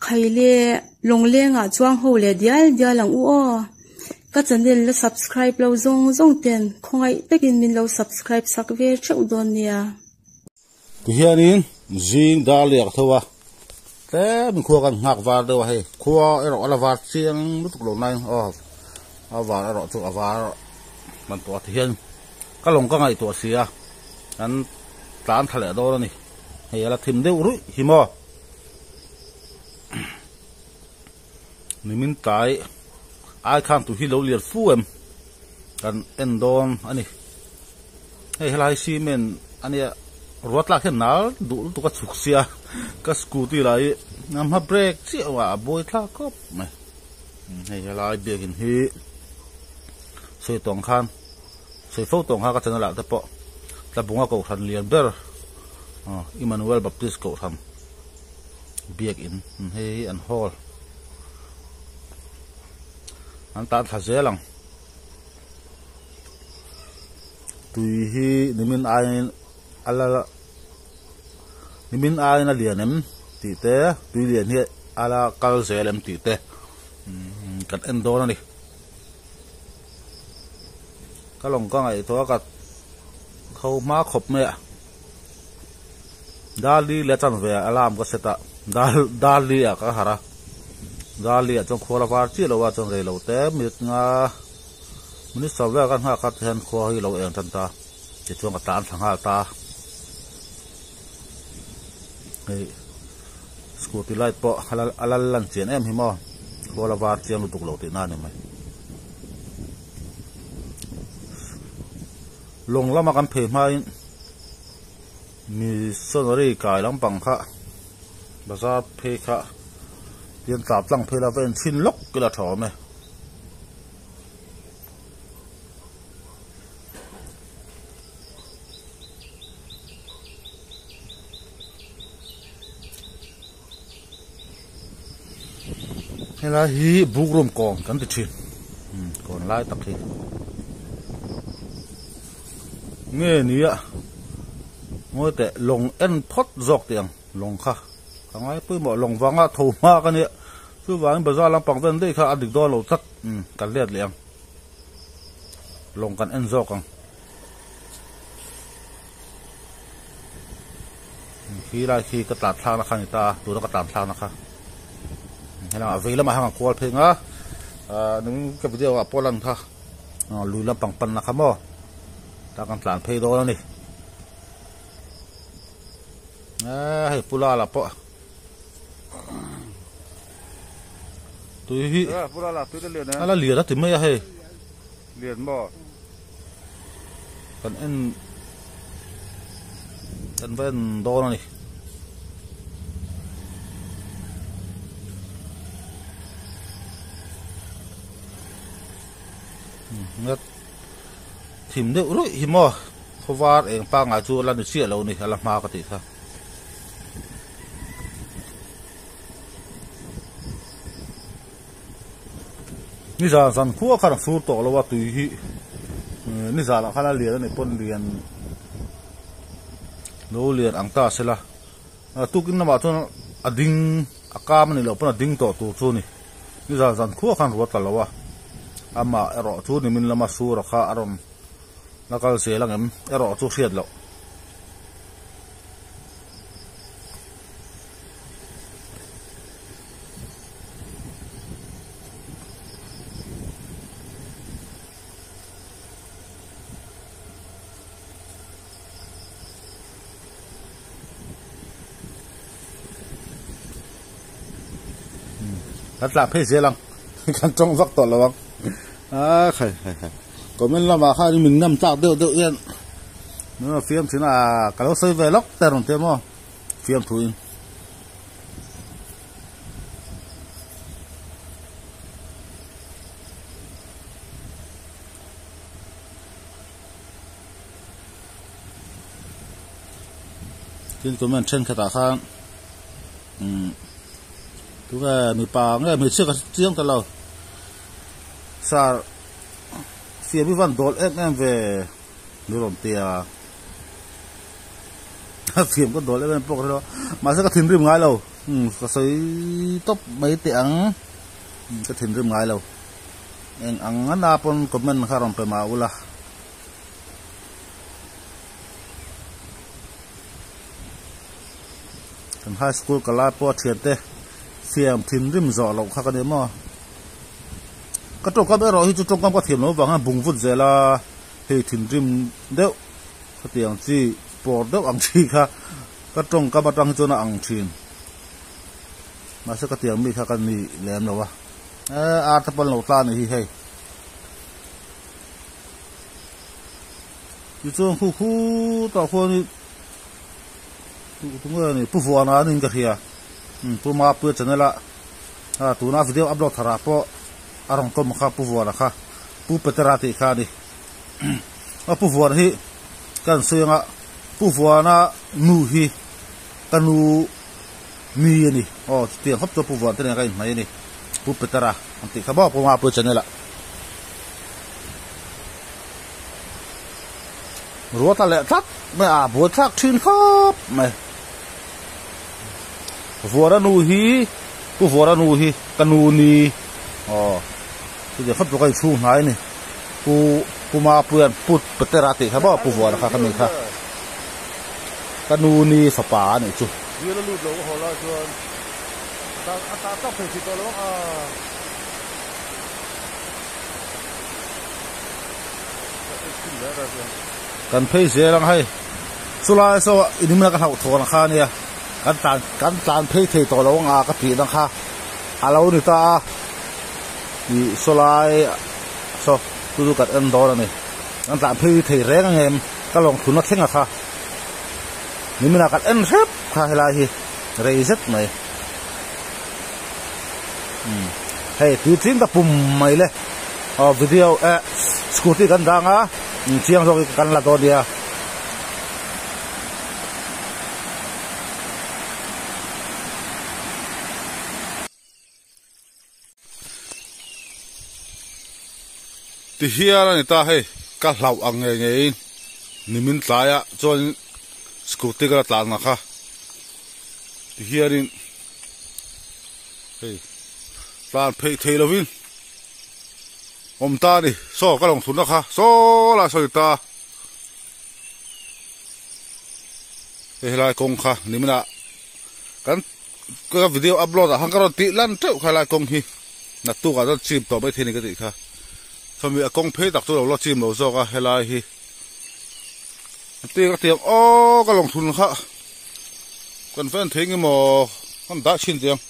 khai le long le nga chuang ho le dia lang u o ka channel la subscribe lo zong ten khongai takin min lo subscribe sak ve cheu don nia tu hianin jing da lek thowa te min khuwa kan ngak war do he khuwa ero ala war chiang lutuk lo nai a war ero chu a war man to hian ka long ka ngai to sia an tlan thale do ni he ala thim de uru hi mo nimin tai ai khang tu hi lo liat fu em kan endon ani he helai si men ani ruat la khen nal du tu ka chuk sia ka scooty lai nam ha brake chi wa boy thla kop mai he helai begin hi soi tong khan soi fo tong ha ka chana la ta po ta bunga ko than lian ber Emmanuel Baptist ko tham biak in he an hall an ta tha zelang tui hi nimin ai na lianem ti te tui lian hi ala kal zelem ti te kan endo na ni kalong ka ngai to ka khau ma khop me dali le chan ve alam ka seta dali ka hara dali chong khola war chi lo wa chong re lo te mit nga muni sawa kan ha ka then kho hi lo eng tan ta che chuang ka tan thang ha ta ei scooty light po halal lan chen em hi mo khola war chiang lu tuk lo ti na ne mai long lama kan phe mai mi sonori kai lam pang kha bazar phe kha tiền tạp lăng phê là bên xin lốc cái là thỏ mày hay là hi buk rom còn cắn tự chuyện còn lại tập thì nghe ní ạ ngôi tệ lồng en phốt giọt tiền lồng kha ngay bây giờ lòng vàng á thầu ma cái này cứ vàng bây giờ làm bằng tên đây khá được đo lẩu tất cắn liệt liền lòng cắn en gió càng khi cái tạt thang nó khăn người ta tụi nó cái tạt thang nó khăn hay là vì làm hàng quạt phê ngá những cái video ở Poland thôi lùi làm bằng pan nó khăm mò ta cần làm phê đó này hay pula là po tui hi pura la tui le na ala lia da ti mai he lian mo kan ven do na ni ngat thim de ru hi mo khowar eng pa nga chu lan chi lo ni ala ma ka ti tha ni za zan khu khar sur to lo wa tu hi ni za la khala lian ne pon lian lo lian ang ta sela tu kin na ma thon ading akam ni lo pon ading to tu chu ni za zan khu khan ro ta lo wa ama ero chu ni min lama sur kha arom nakal se lang em ero chu siat lo thật là phê dễ lắm căn trong vắt tỏ là vắng khải có mình làm mà khai mình nằm chạc đều yên nếu mà phim chính là cái xây về lóc tên đồng tiền không phim thùi trên của mình trên cái tả khang tu cái mi pa nghe mi chưa có tiếng tao lâu sa phía bên văn đồn em về đưa đồng tiền phiền con đồ lên bọc đó mà sẽ có thìn rìm ngay lâu có sấy top mấy tiếng cái thìn rìm ngay lâu anh ăn ăn pun comment karam pe maula kan high school kala po thiate siam thìn rìm zo lo kha kan emo ka to ka be ro hi chu tong kam ka thim lo wanga bung vut zela he thìn rìm deuh ka tiang chi por deuh ang chi kha ka tong ka batang chu na ang thin mà sẽ có tiếng mi khác cần mi làm đâu à tập ban lâu ta này hay như trong khu tao khu này tụi người này bù phù na nên cái gì à tụi mà bữa chân này là à tụi nó video upload thara po arong tom kha bù phù na kha bù petera ti kha đi à bù phù hi kan suy nga bù phù na nu hi kanu mi ni tiền hấp cho bù vợ thế này cái này này bù petera anh ti khabo bù ma bù chân này rùa ta lẹ thắt mà bùa thắt chuyên khóc mày vua đã nuôi hi bù vua đã nuôi hi canu ni bây giờ hấp cho cái chu này này bù ma bù petera ti khabo bù vợ là cái này kha canu ni sapa này chú vừa là lụt lỗ họ là chuan ta tóc phải chỉ to lắm kan phê dễ lắm hay số lại số in mình cái hậu thổ là kha nè kan tan phê thì to lắm cái gì đó kha lâu nữa ta thì số lại số tôi cái ăn đó này kan tan phê thì rẻ anh em cái lòng thun nó thèn à kha nhưng mình cái ăn xếp kha hay là gì rẻ rất này hey tu tin ta pum mai le video scooty kan dang a chiang rồi kan la to dia ti hiara ni ta he ka hlau ang nge nge ni min tlaya chon scooty ka tlan na kha ti hiarin hey tlan phei thei lovin om ta ni so ka long thun na kha so la so ta he lai kong kha ni mina kan ka video upload a hangkaron ti lan teu kha lai kong hi na tu ka da chim to bai theni ka ti kha so mi a kong phei tak tu lo chim lo zo ka he lai hi ti ka tiang ka long thun kha kan fan theng mo kan da chin tiang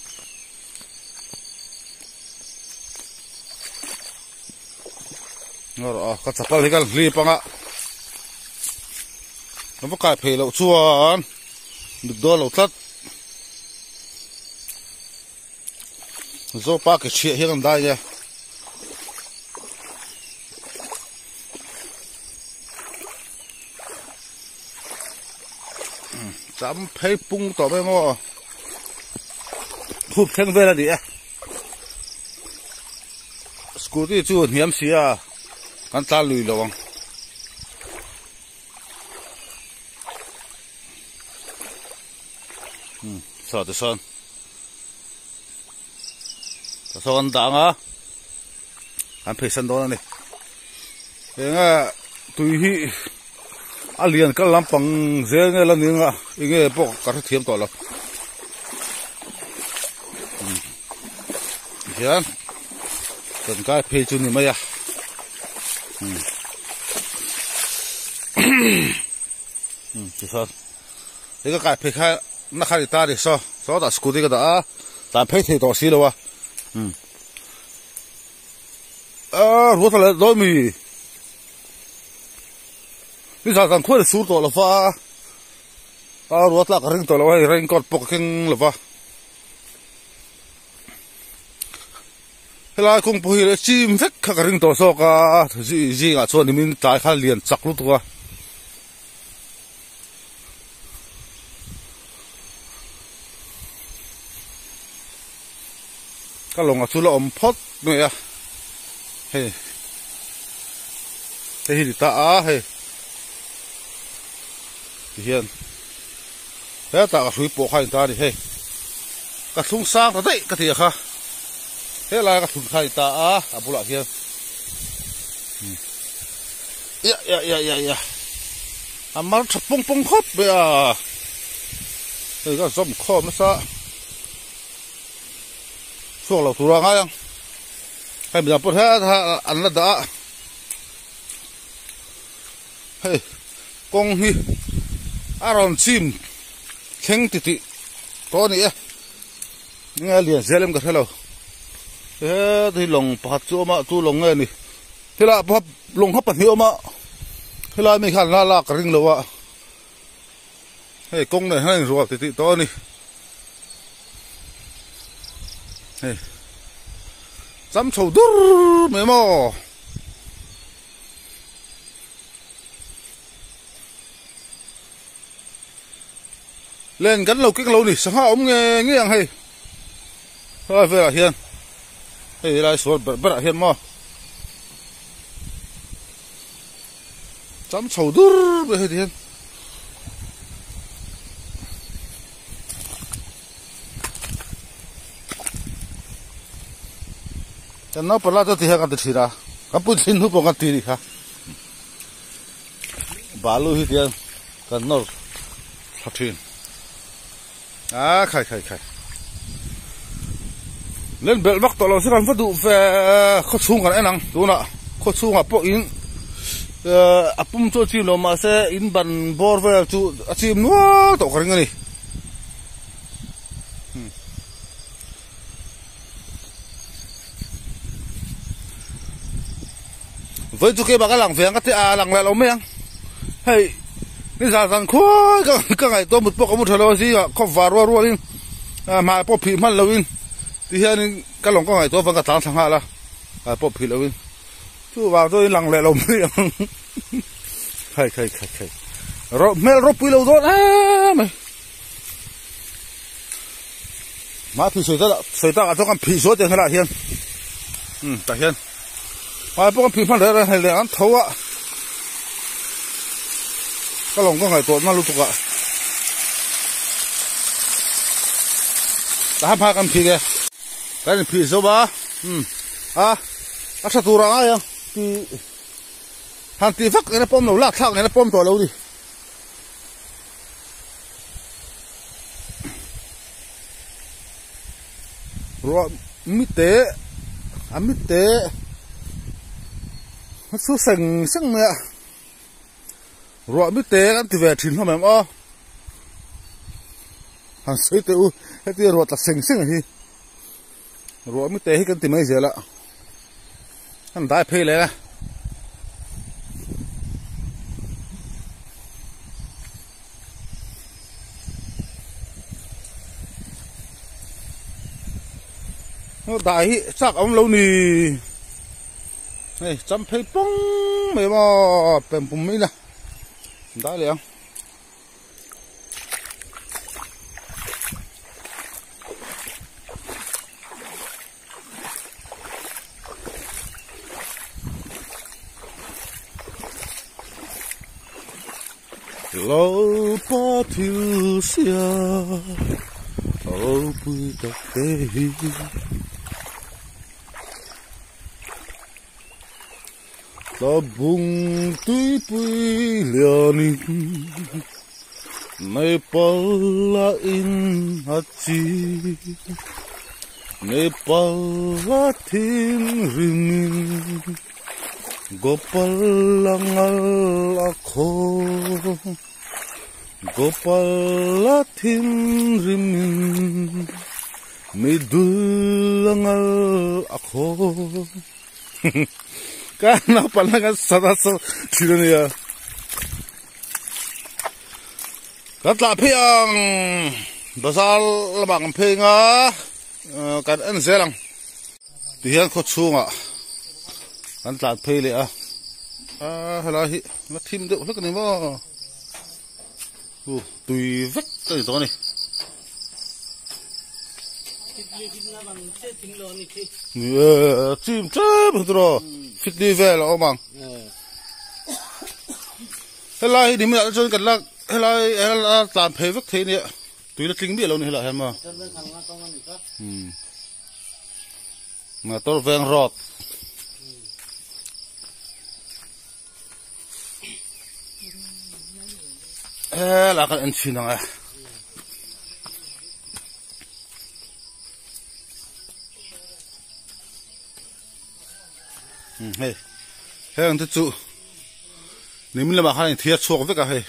ngor ka chapal hi kal li panga no ka phei lo chuan dik do lo tlat zo pa ke chi hi kan dai ya cham phei pung to be ngo thup theng ve la di scooty chu hiam sia kan ta lui lawang so the son so an da nga an phei san do na ni enga tui hi alian kal lampang ze nge la ni nga inge pok ka thiam to lo hian kan kai phei chu ni maya thì sao cái phê khai nó khai ta thì sao sao ta scooty cái đó ta phê thì to xí đâu à ruột là đôi mì bây giờ thằng khuya sụt to là pha ruột là cái ring to là hay ring cột bọc kinh là pha cái là cũng bùi là chim phết cái ring to so cả gì ngã chuan thì mình tái khai liền chặt luôn thôi cái lồng chú là phốt này à hey hey đi ta à hey hiền thế ta cái suy bộ khai ta đi hey cái thùng sang ta đấy cái gì hả thế là cái thùng khai ta à bù lại kia ya mà chụp bông khóc bây giờ đây cái zoom khom nó sao xuống lầu thủ ra ngay không hay bây giờ bớt hết ăn là đã hey con hi aron chim khen tị to này nghe liền dễ lắm cái thế nào thế thì lồng bát chỗ mà tu lồng nghe này thế là bát lồng hấp bát hiệu mà thế là mình khăn là cái rinh lâu à hey con này hay rồi tị to này hey dám sầu đứt mấy mò lên gắn lâu cái lâu này sáng ông nghe nghe hay thôi về là hiền đây là số bật là hiền mò dám sầu đứt về hiền nó phải là cho thì hàng cái gì ra, cái bún xin hút bằng cái gì hả? Bà lôi hết cái nó phát triển, khai, lên bel bắc tao là sẽ làm phát đủ về khốt sung cái này đúng không ạ? Khốt sung à bộ in, apum cho chim lo mà sẽ in bàn bor về chú chim nó tao cái này. với chú kia bà cái làng phiền cái làng lại lâu mấy hey đi ra rằng khói cái ngày tôi một bộ có một thời gì à có vài rùa đi mà bộ phim mà lâu in thì hiện cái làng có ngày tôi vẫn cả tháng hạ là bộ phim lâu in chú vào tôi làng lại lâu mấy khai rồi mấy rốt pi lâu rồi mày mà thì sợi ta cho con phi số tiền hay là hiền tại hiền à bữa phim phát ra hay là ăn thấu á cái lồng có ngày tuột mà lúc tục ạ đã hai con phi kìa cái này phi số ba sao tu ra ai à thì hàng tỷ phát cái này bom đầu lạc thang này nó bom to lâu đi rồi mít té nó số sừng sưng mẹ rồi biết té ăn thì về chín không em hàng sấy tiêu cái tiêu rồi ta sừng sưng gì rồi biết té cái thì mấy giờ lạ anh đại phê lại nó đại chắc ông lâu nì này chăm phê bông mấy mà bèm bùm mấy nè đã liền lâu ba thiếu xia lâu bụi đặc tê ta bung tui pui lianin nei pala in hachi nei pala thin rimin gopalangal akho gopala thin rimin midulangal akho Karena pandangan satu tidak ya. Kata piang besar lebang pinga kan enselang. Dia kau sunga kan tak pilih halahi nak tim tu nak ni mah. Tui vek tu tu ni. Chim chớp rồi fit đi về là ông bằng. Thế lại thì mình đã cho cái là helai tlan phê vắc thế nè tùy là chính biết lâu này helai mà mà tôi ven rọt là cái anh xin à hey anh thích chú nếu mình làm hai thiệt chuộc với cả hey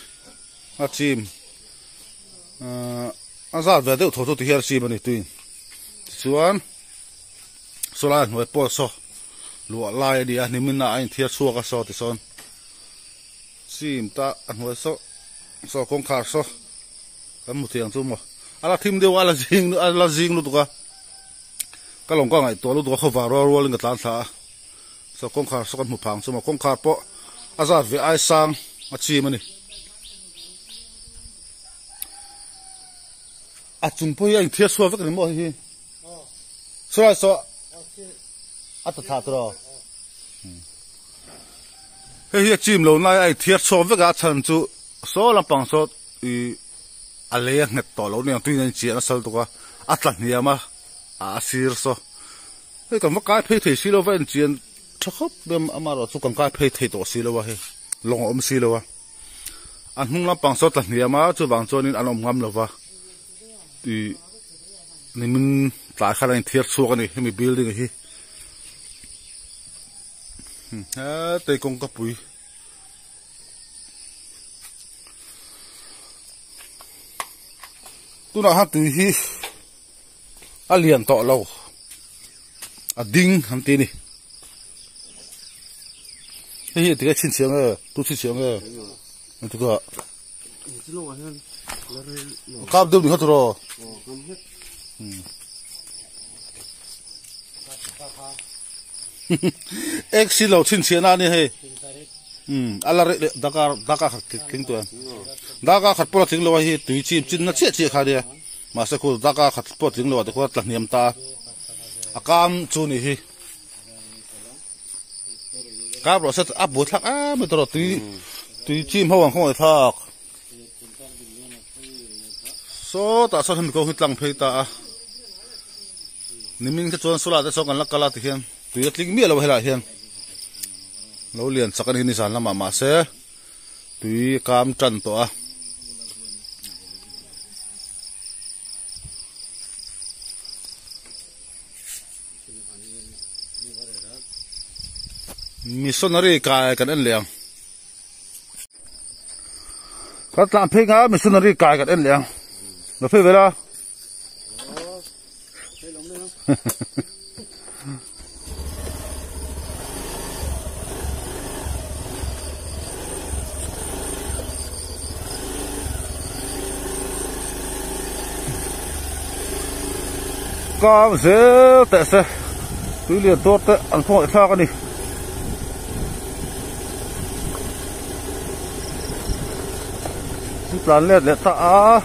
chim ra về đâu thổ thổ thì hết chim này tùy xuân số là người bỏ số lụa lai đi nếu mình là anh thiệt chuộc cái số thì son chim ta anh người số công khai số anh một tiếng chung mà ala team đều ala zing luôn tụi cái lòng con nàyตัวlúcเขาvào rồi lên cái tán thả số công khai số con một phẳng số mà công khai bỏ ra về ai sang chim này chúng tôi anh thiệt xua với cái mỏ gì, xua xua, tất thà rồi, cái chim lâu nay anh thiệt xua với cái chân chú, số làm bằng số, lấy ngắt tỏ lâu này tuy nhiên chỉ là sao tụi cái, lần này mà, xíu số, cái cái phê thì xíu với anh chỉ chắc không biết mà rồi chú cái phê thì tổ xíu vậy, lòng xíu vậy, anh không làm bằng số lần này mà chú bằng số nên anh làm ngâm vậy. Thì mình tại khả năng thiệt số cái này mình building cái gì, đây công cấp bụi, tôi nói hát từ hi, liền tọ lâu, đinh ham tin đi, cái cái chín tiếng rồi, tôi chín tiếng rồi, mình tôi có cáp đâu đi hết rồi, ek xí lâu chín tiếng anh ấy, ala Dhaka khát kinh tuần, Dhaka khát bỏ tiếng lâu ấy, tùy chim chín nó chết khai đi, mà sao cô Dhaka khát bỏ tiếng lâu thì cô đặt niệm ta, cam chú này, cáp rồi sẽ áp bút thắc mới rồi tùy chim hậu không phải thắc. So ta so him ko hitlang phei ta niming te chon sula te so kan lakala ti hian tui atling mi lo hela hian lo lian chakan hi ni san lama ma se tui kam tran to a missionary kai kan en liang ka tlam phei nga missionary kai kan en liang nó phê về đó, cam dễ tệ xe, cứ liền tốt đấy, ăn không phải pha cái này, plan lết lết ta.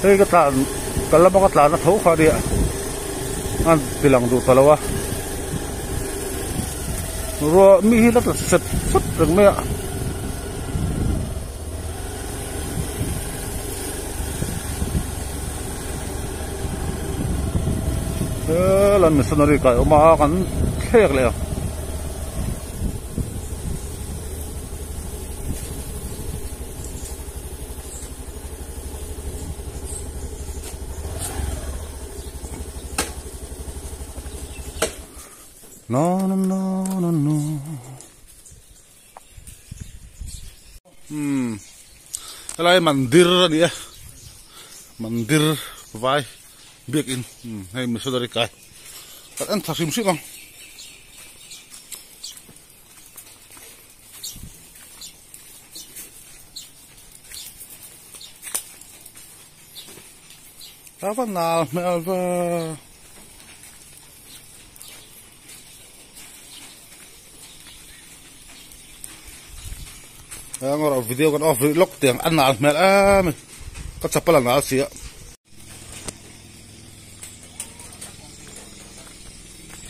Cái tàn cái là một cái tàn nó thấu khỏi đi ăn thì lòng đủ tao lâu rồi mi rất là sệt sút được mẹ lần mình nói cái mà còn khác liền no. Cái này mandir đi à, mandir vai big in, hay mình sẽ dari cái anh thà sim xíu không? Tá vào nào mẹ vào ngồi video con off vlog tiếng ăn nào mẹ mình có chập là nào xí ạ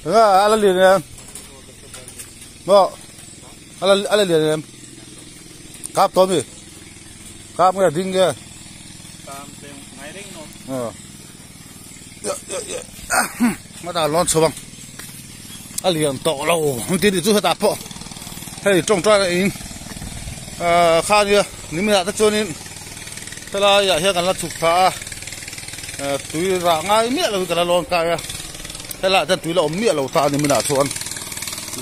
ala liền em ngọ ala liền em cáp tôm đi cáp nghe đinh nghe mà đã lon sâu bằng ala liền to lâu không tin thì chú hết đạp po hay trồng trái này khá như nếu mình đã cho nên thế là giờ hiện gần là chụp phá túi ra ngay miệng là cái là lon cài thế là chân túi là ống miệng là ta thì mình đã cho ăn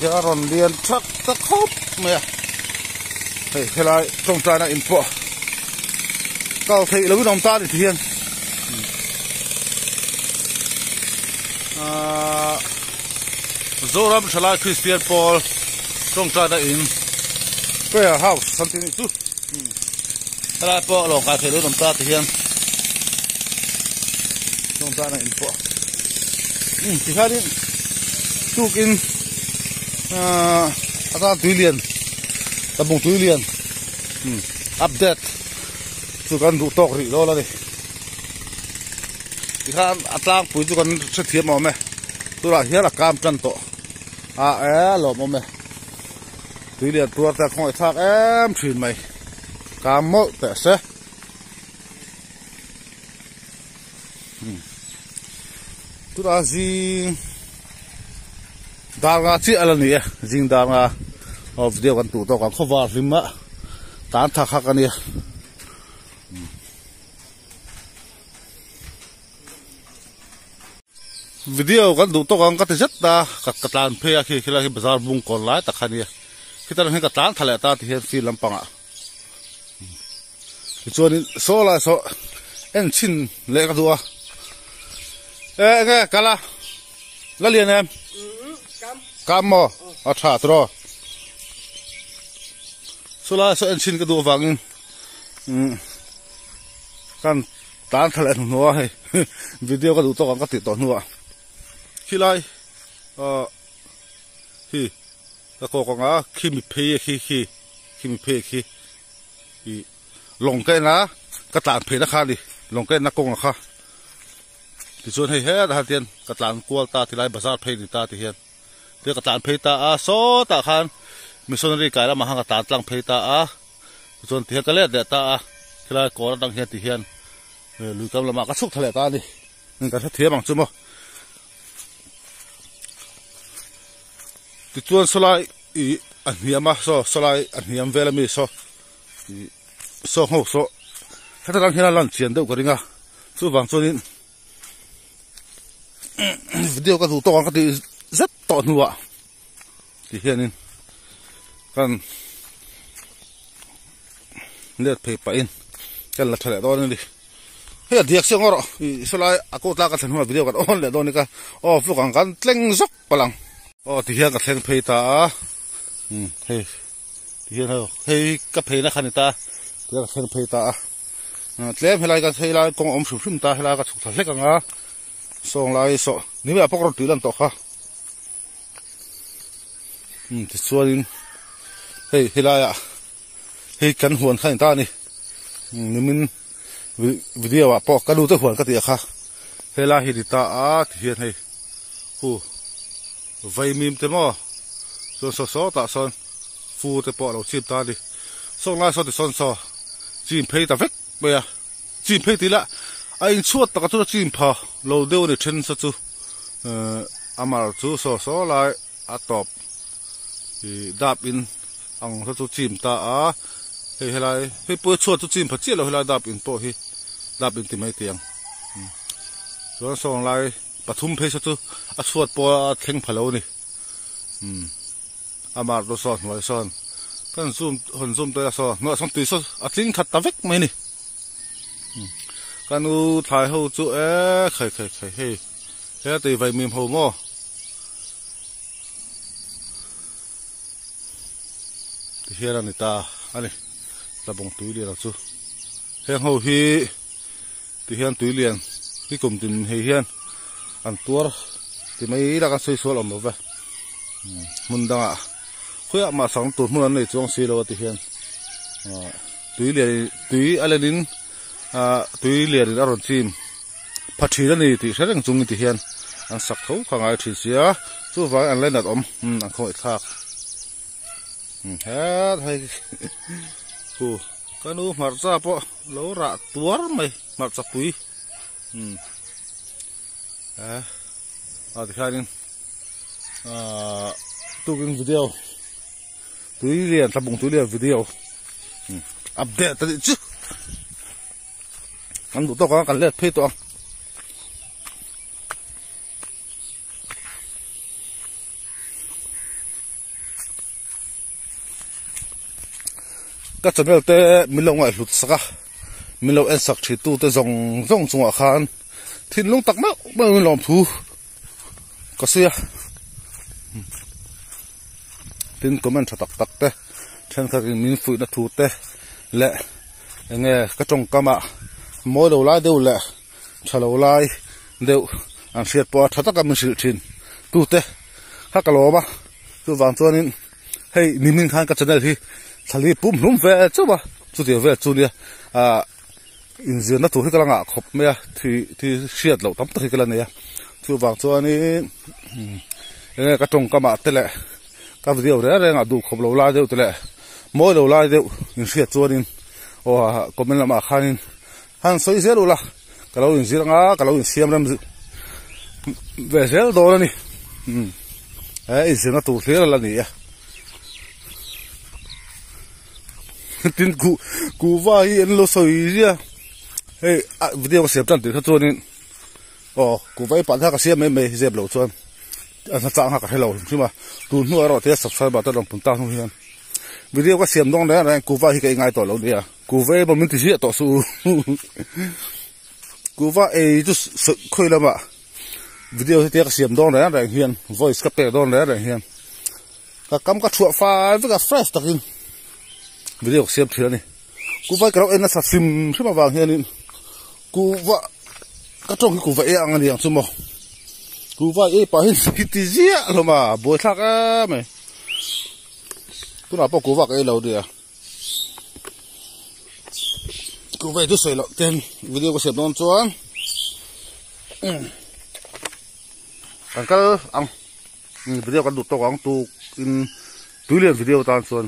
giờ còn liền chắc tất khóc mẹ thế là trồng trái này info cao thị là cái đồng ta thì thiên Zoram Shalai Christian Paul trồng trái này in prayer house something too thế là po lòng cái thị đồng ta thì thiên trồng trái này info thì khác đi chụp in ta túi liền ta bông túi liền update chú con đủ tóc rỉ đó là đi thì khác atlang túi chú con sẽ thiệp mà mẹ tôi là hiết là cam chân tổ lộn mà mẹ túi liền tôi ta không phải thác em truyền mày cam mốt tệ xe tôi là gì đào ngà chị là nè riêng đào ngà video kan tụ to kan cover rim á tan thắc khắc anh video kan tụ to kan cái rất ta cái tan phê khi là cái bazar bung còn lại ta khani khi ta nói cái tan thale ta thì hiện phim làm pang á cho nên số là số em xin lệ cái đùa nghe cả là liền em cam mò thả rồi số là số anh xin cái đồ vàng kan tan thale nó hay video cái đồ to cái tiệt to nữa khi lại khi cái cô ngã khi mình phê khi mình phê khi lồng cái ná cái tàn phê nó khác đi lồng cái nó công là khác thì chuyện hay hết hạt tiền cái tàn cua ta thì lại bazar phê thì ta thì hiện cái tàn phê ta số ta khan mình xuân đi cái là mà hàng cái tàn lang phê ta xuân thì cái lẽ để ta thì lại có đang hiện thì hiện lùi cầm là mà cái xúc thề ta đi nên cái thiết bằng chung mà thì chuyện số lại anh hiếm mà số lại anh hiếm về là mi số hậu số hết đang hiện là lần chiến đấu cái gì ngà số vàng số đến video cái thủ to cái thì rất to nữa thì hiện nên kan lihat paper kan la thale don ni he diak se ngoro solai ako ta ka thanwa video kan on le don ni ka flu kan tleng zok palang ti hian ka thleng phei ta he ti hian ho he ka phei na khan ta ti ka thleng phei ta tlem helai ka helai kong om shum ta helai ka thuk tha hlek anga song lai so ni ba pokro tu lan to kha ti chuanin hey helaya hey kan huan khain ta ni nimin video a po ka lu te huan ka ti kha hela hi ri ta ti hian hei vai mim te mo so ta son fu te po lo chip ta ni song lai so ti son so chim phei ta vek be ya chim phei ti la ai chuat ta ka tu chim pha lo deu ni then sa chu amar chu so lai a top đạp in ang cho chim ta he helai he po chuat chu chim phachi lo helai đạp in po hi đạp in ti mai tiang so song lai pathum phe chu a chuat po theng phalo ni amar do so noi son kan zoom to so no som ti so a tling that ta vek mai ni kan u thai ho chu khai he ti vai mim ho mo thì hiện là ta anh là bông túi liền là chú hiện hậu hi thì hiện túi liền cái cùng tìm hiện ăn tua thì mấy đã có xây số làm vậy mình đang khỏe mà sáng tụt muốn này trong xí đâu thì hiện túi liền túi anh lên túi liền đã rồi chim phát triển ra này thì sẽ đang dùng thì hiện ăn sặc thấu khoảng ai thì xía chú vài ăn lên là ôm ăn không phải khác hết hay cái nu mặt ra po lỗ rạ tuar mày mặt ra pui thì khai nên tu cái video túi liền tập bụng túi liền video update tadi chứ ăn đủ to có cần lết phê to các channel te mình lâu ngoài lụt saka mình lâu en sak chỉ tu te zong zong chung khan thin lung tak mau mình làm thu có xia tin comment tak tak te chen ka min fu na thu te le nghe các trong kama mỗi đầu lai đều lệ chalo lai đều ăn xiết po thật tất cả mình sự chín tu te hắc calo ba tu vàng cho nên hey nimin khan các channel thì thali pum lum ve chu ba chu ti ve chu nia in zin na tu hi kala nga khop me thì xiết lo tam ta hi kala ne ya tu vàng cho nên nghe các trong kama te le các video đấy nga du khop lo lai đều te le mỗi đầu lai đều in xiết cho nên comment là mà khan han soi zero la kalau in zira kalau in siam ram về zero đó ni in zina tu thera la ni ya tin ku vai en lo soi zia hey video siam tan ti cho nên ku vai pa tha ka siam me zeb lo chuan an cha ha ka hello chima tu nu ro te subscribe ta dong pun ta nu hian video ka siam dong da ku vai ka ngai to lo dia ku vai ba min ti sia to su ku vai tu khoi la ma video te ka siam dong da hian voice ka pe dong da hian ka kam ka thua fa với ka fresh takin video siam thira ni ku vai ka ro en sa sim sima wang hian ku va ka tong ku vai ang ani ang chu mo ku vai pa hin ti zia lo ma bo thak a me tu na po ku va ka lo dia ku vai tu soi lo ten video ko siam don chuan kan kal ang video kan du to ang tu in tu lian video tan chuan